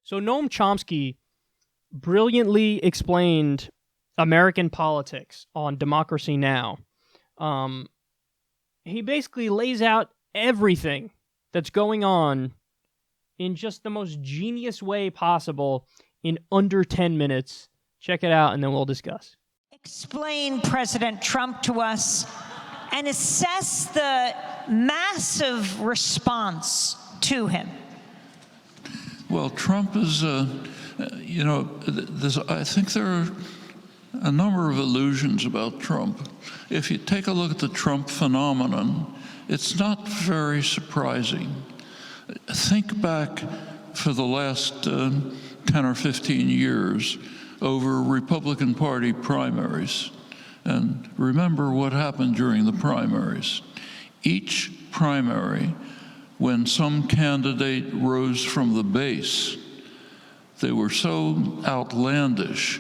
So Noam Chomsky brilliantly explained American politics on Democracy Now! He basically lays out everything that's going on in just the most genius way possible in under 10 minutes. Check it out, and then we'll discuss. Explain President Trump to us and assess the massive response to him. Well, Trump is, I think there are a number of illusions about Trump. If you take a look at the Trump phenomenon, it's not very surprising. Think back for the last 10 or 15 years over Republican Party primaries, and remember what happened during the primaries. Each primary, when some candidate rose from the base, they were so outlandish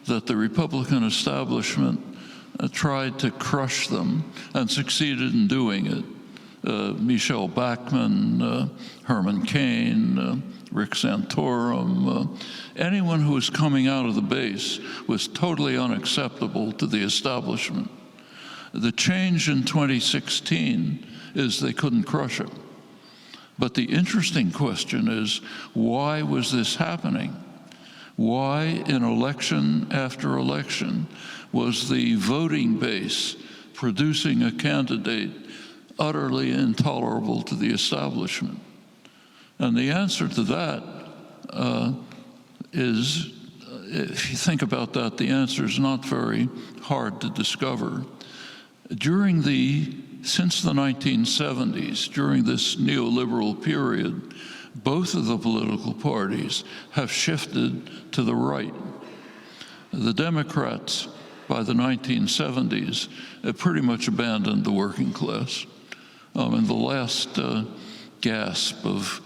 that the Republican establishment tried to crush them and succeeded in doing it. Michelle Bachmann, Herman Cain, Rick Santorum, anyone who was coming out of the base was totally unacceptable to the establishment. The change in 2016 is they couldn't crush it. But the interesting question is, why was this happening? Why, in election after election, was the voting base producing a candidate utterly intolerable to the establishment? And the answer to that is, if you think about that, the answer is not very hard to discover. Since the 1970s, during this neoliberal period, both of the political parties have shifted to the right. The Democrats, by the 1970s, have pretty much abandoned the working class. In the last gasp of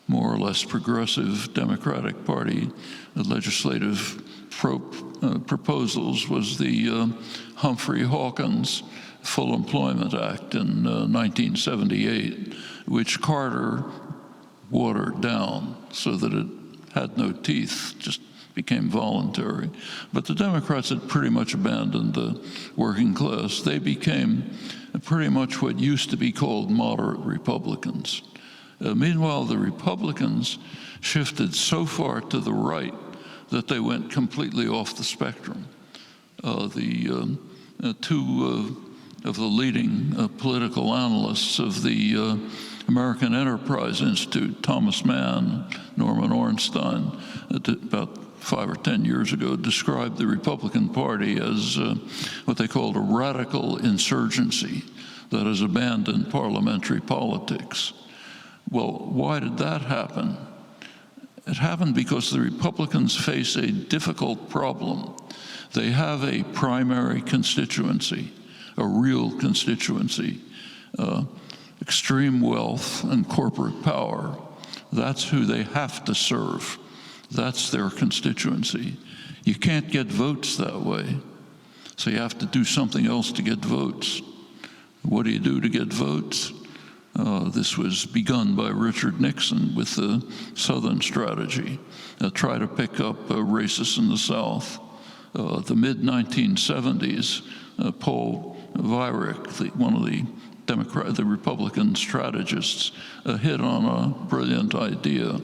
more or less progressive Democratic Party legislative proposals was the Humphrey Hawkins Full Employment Act in 1978, which Carter watered down so that it had no teeth, just became voluntary. But the Democrats had pretty much abandoned the working class. They became pretty much what used to be called moderate Republicans. Meanwhile, the Republicans shifted so far to the right that they went completely off the spectrum. Two of the leading political analysts of the American Enterprise Institute, Thomas Mann, Norman Ornstein, about 5 or 10 years ago, described the Republican Party as what they called a radical insurgency that has abandoned parliamentary politics. Well, why did that happen? It happened because the Republicans face a difficult problem. They have a primary constituency, a real constituency, extreme wealth and corporate power. That's who they have to serve. That's their constituency. You can't get votes that way, so you have to do something else to get votes. What do you do to get votes? This was begun by Richard Nixon with the Southern strategy, try to pick up racists in the South. The mid-1970s, Paul Weyrich, one of the Republican strategists, hit on a brilliant idea.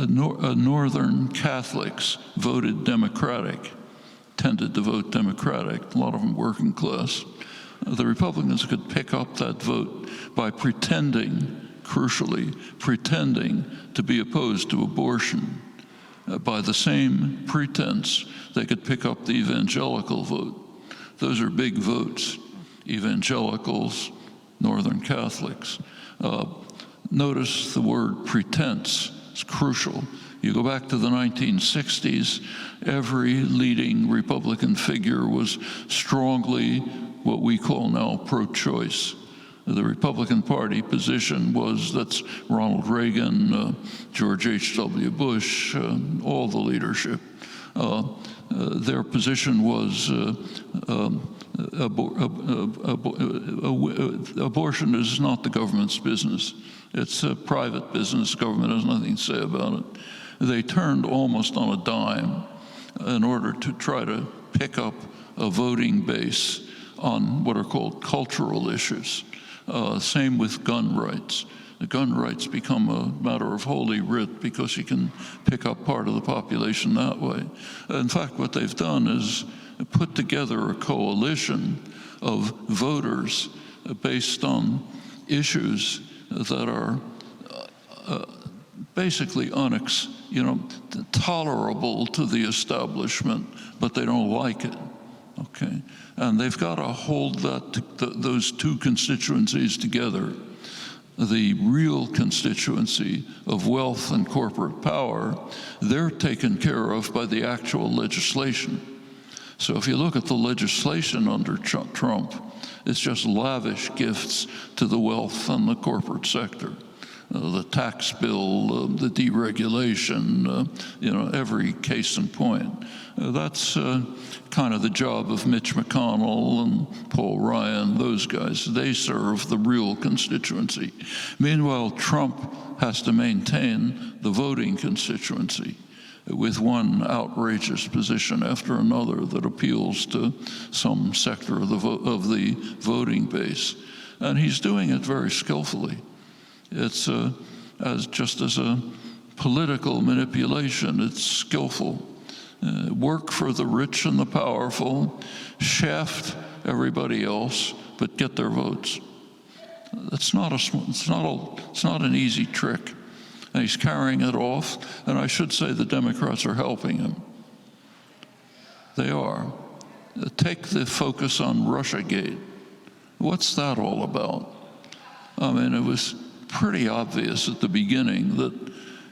Northern Catholics voted Democratic, tended to vote Democratic, a lot of them working class. The Republicans could pick up that vote by pretending, crucially, pretending to be opposed to abortion. By the same pretense, they could pick up the evangelical vote. Those are big votes, evangelicals, Northern Catholics. Notice the word pretense, it's crucial. You go back to the 1960s, every leading Republican figure was strongly what we call now pro-choice. The Republican Party position was, that's Ronald Reagan, George H.W. Bush, all the leadership. Their position was abortion is not the government's business. It's a private business. Government has nothing to say about it. They turned almost on a dime in order to try to pick up a voting base on what are called cultural issues. Same with gun rights. The gun rights become a matter of holy writ because you can pick up part of the population that way. In fact, what they've done is put together a coalition of voters based on issues that are basically tolerable to the establishment, but they don't like it. Okay, and they've got to hold those two constituencies together. The real constituency of wealth and corporate power, they're taken care of by the actual legislation. So if you look at the legislation under Trump, it's just lavish gifts to the wealth and the corporate sector. The tax bill, the deregulation, every case in point. That's kind of the job of Mitch McConnell and Paul Ryan, those guys. They serve the real constituency. Meanwhile, Trump has to maintain the voting constituency with one outrageous position after another that appeals to some sector of the voting base. And he's doing it very skillfully. It's just as a political manipulation, it's skillful. Work for the rich and the powerful, shaft everybody else, but get their votes. It's not an easy trick, and he's carrying it off. And I should say the Democrats are helping him. They are. Take the focus on RussiaGate. What's that all about? I mean, it was pretty obvious at the beginning that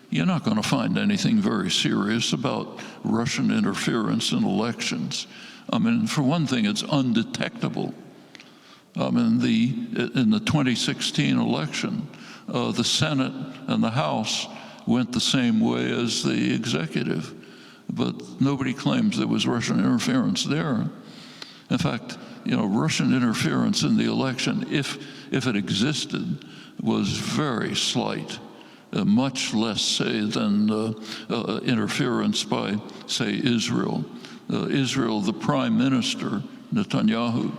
you're not going to find anything very serious about Russian interference in elections. I mean, for one thing, it's undetectable. I mean, in the 2016 election, the Senate and the House went the same way as the executive, but nobody claims there was Russian interference there. In fact, Russian interference in the election, if it existed, was very slight, much less, say, than interference by, say, Israel. Israel, the prime minister, Netanyahu,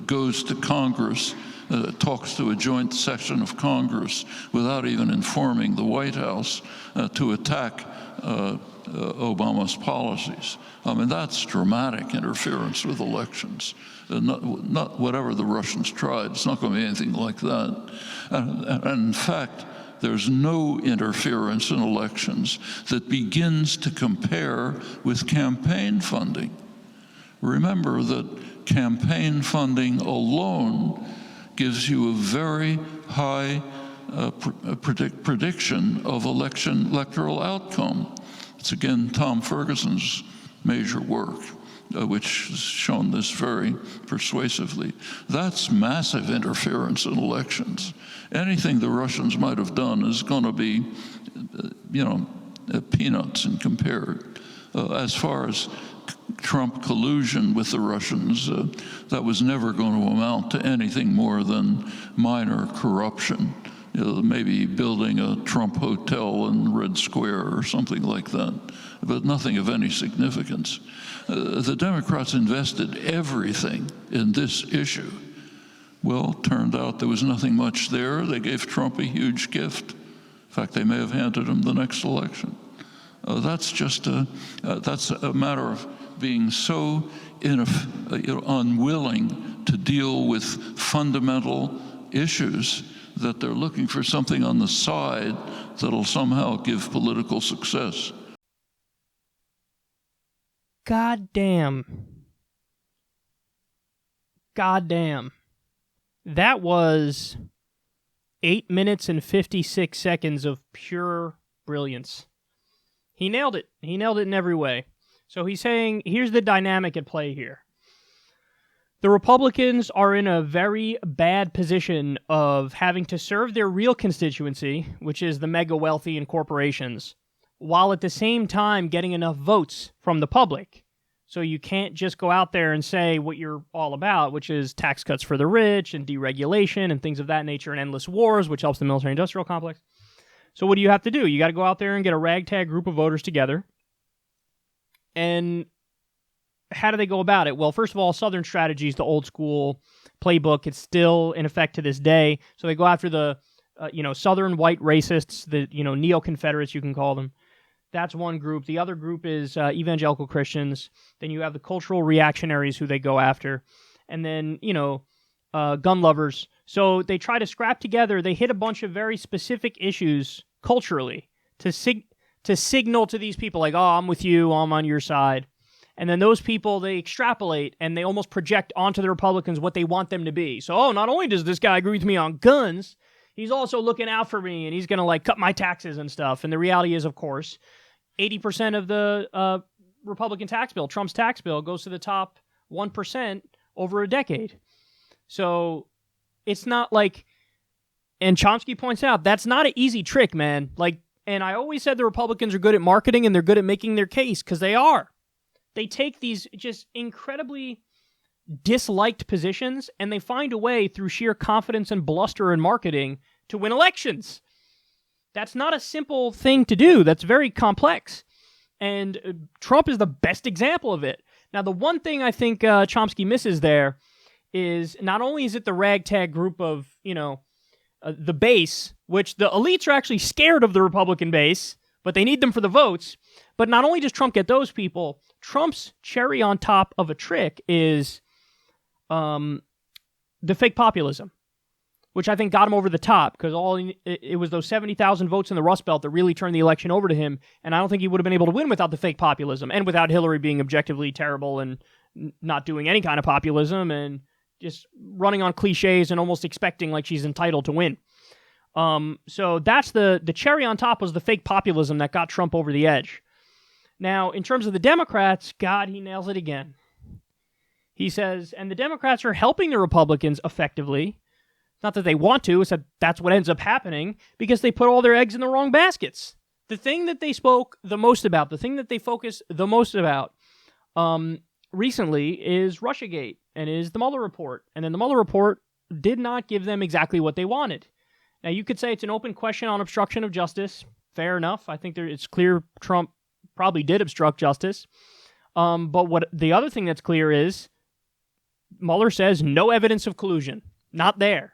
goes to Congress, talks to a joint session of Congress without even informing the White House to attack Obama's policies. I mean, that's dramatic interference with elections. Not whatever the Russians tried. It's not going to be anything like that. And in fact, there's no interference in elections that begins to compare with campaign funding. Remember that campaign funding alone gives you a very high prediction of electoral outcome. It's again Tom Ferguson's major work, which has shown this very persuasively. That's massive interference in elections. Anything the Russians might have done is going to be, peanuts and compared. As far as Trump collusion with the Russians, that was never going to amount to anything more than minor corruption. Maybe building a Trump hotel in Red Square or something like that, but nothing of any significance. The Democrats invested everything in this issue. Well, turned out there was nothing much there. They gave Trump a huge gift. In fact, they may have handed him the next election. That's a matter of being so unwilling to deal with fundamental issues that they're looking for something on the side that'll somehow give political success. God damn. That was 8 minutes and 56 seconds of pure brilliance. He nailed it. He nailed it in every way. So he's saying, here's the dynamic at play here. The Republicans are in a very bad position of having to serve their real constituency, which is the mega wealthy and corporations, while at the same time getting enough votes from the public. So you can't just go out there and say what you're all about, which is tax cuts for the rich and deregulation and things of that nature and endless wars, which helps the military-industrial complex. So what do you have to do? You got to go out there and get a ragtag group of voters together. And how do they go about it? Well, first of all, Southern strategy is the old school playbook. It's still in effect to this day. So they go after the, Southern white racists, the, neo-Confederates, you can call them. That's one group. The other group is evangelical Christians. Then you have the cultural reactionaries who they go after. And then, gun lovers. So they try to scrap together. They hit a bunch of very specific issues culturally to signal to these people like, oh, I'm with you, I'm on your side. And then those people, they extrapolate and they almost project onto the Republicans what they want them to be. So, not only does this guy agree with me on guns, he's also looking out for me and he's going to cut my taxes and stuff. And the reality is, of course, 80% of the Republican tax bill, Trump's tax bill, goes to the top 1% over a decade. So it's not and Chomsky points out, that's not an easy trick, man. And I always said the Republicans are good at marketing and they're good at making their case, because they are. They take these just incredibly disliked positions and they find a way through sheer confidence and bluster and marketing to win elections. That's not a simple thing to do. That's very complex. And Trump is the best example of it. Now, the one thing I think Chomsky misses there is not only is it the ragtag group of, the base, which the elites are actually scared of the Republican base, but they need them for the votes. But not only does Trump get those people, Trump's cherry on top of a trick is the fake populism, which I think got him over the top, because it was those 70,000 votes in the Rust Belt that really turned the election over to him, and I don't think he would have been able to win without the fake populism, and without Hillary being objectively terrible and not doing any kind of populism, and just running on cliches and almost expecting she's entitled to win. So that's the cherry on top, was the fake populism that got Trump over the edge. Now, in terms of the Democrats, God, he nails it again. He says, and the Democrats are helping the Republicans effectively. Not that they want to, it's that that's what ends up happening, because they put all their eggs in the wrong baskets. The thing that they spoke the most about, the thing that they focus the most about recently is RussiaGate and is the Mueller report. And then the Mueller report did not give them exactly what they wanted. Now, you could say it's an open question on obstruction of justice. Fair enough. I think it's clear Trump probably did obstruct justice. But what the other thing that's clear is Mueller says no evidence of collusion. Not there.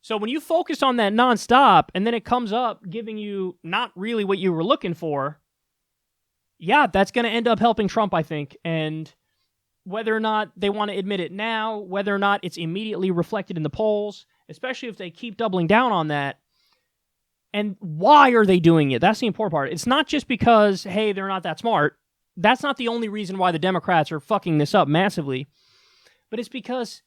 So when you focus on that nonstop and then it comes up giving you not really what you were looking for, yeah, that's going to end up helping Trump, I think. And whether or not they want to admit it now, whether or not it's immediately reflected in the polls, especially if they keep doubling down on that, and why are they doing it? That's the important part. It's not just because, hey, they're not that smart. That's not the only reason why the Democrats are fucking this up massively. But it's because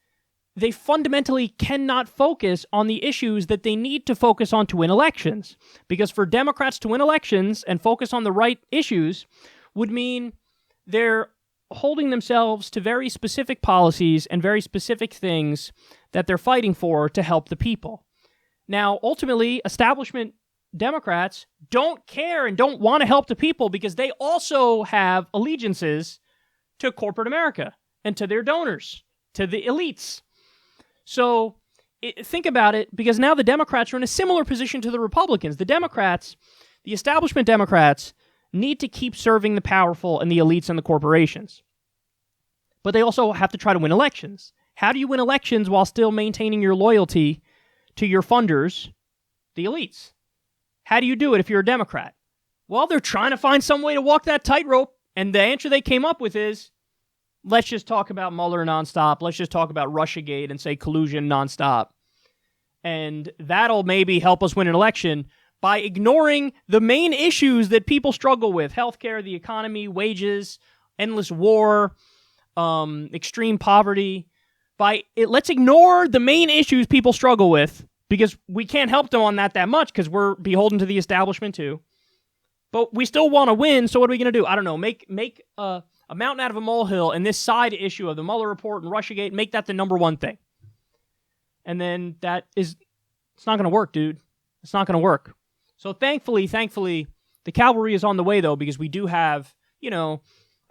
they fundamentally cannot focus on the issues that they need to focus on to win elections. Because for Democrats to win elections and focus on the right issues would mean they're holding themselves to very specific policies and very specific things that they're fighting for to help the people. Now, ultimately, establishment Democrats don't care and don't want to help the people because they also have allegiances to corporate America and to their donors, to the elites. So think about it, because now the Democrats are in a similar position to the Republicans. The Democrats, the establishment Democrats, need to keep serving the powerful and the elites and the corporations. But they also have to try to win elections. How do you win elections while still maintaining your loyalty to your funders, the elites? How do you do it if you're a Democrat? Well, they're trying to find some way to walk that tightrope, and the answer they came up with is, let's just talk about Mueller nonstop. Let's just talk about RussiaGate and say collusion nonstop. And that'll maybe help us win an election by ignoring the main issues that people struggle with: healthcare, the economy, wages, endless war, extreme poverty. Let's ignore the main issues people struggle with, because we can't help them on that much because we're beholden to the establishment too. But we still want to win, so what are we going to do? I don't know. Make a mountain out of a molehill, and this side issue of the Mueller report and RussiaGate, make that the number one thing. And then it's not going to work, dude. It's not going to work. So thankfully, the cavalry is on the way, though, because we do have,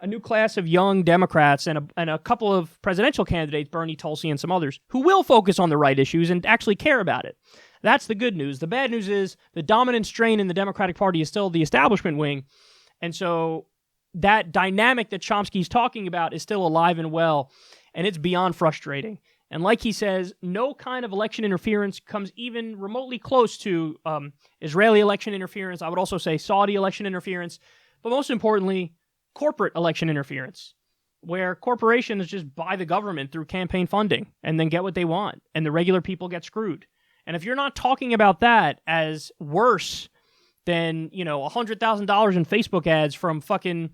a new class of young Democrats and a couple of presidential candidates, Bernie Tulsi and some others, who will focus on the right issues and actually care about it. That's the good news. The bad news is the dominant strain in the Democratic Party is still the establishment wing. And so that dynamic that Chomsky's talking about is still alive and well, and it's beyond frustrating. And like he says, no kind of election interference comes even remotely close to Israeli election interference. I would also say Saudi election interference. But most importantly, corporate election interference, where corporations just buy the government through campaign funding and then get what they want, and the regular people get screwed. And if you're not talking about that as worse than, $100,000 in Facebook ads from fucking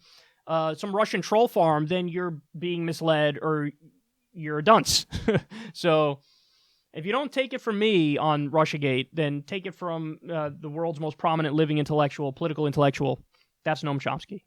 some Russian troll farm, then you're being misled or you're a dunce. So if you don't take it from me on RussiaGate, then take it from the world's most prominent living intellectual, political intellectual. That's Noam Chomsky.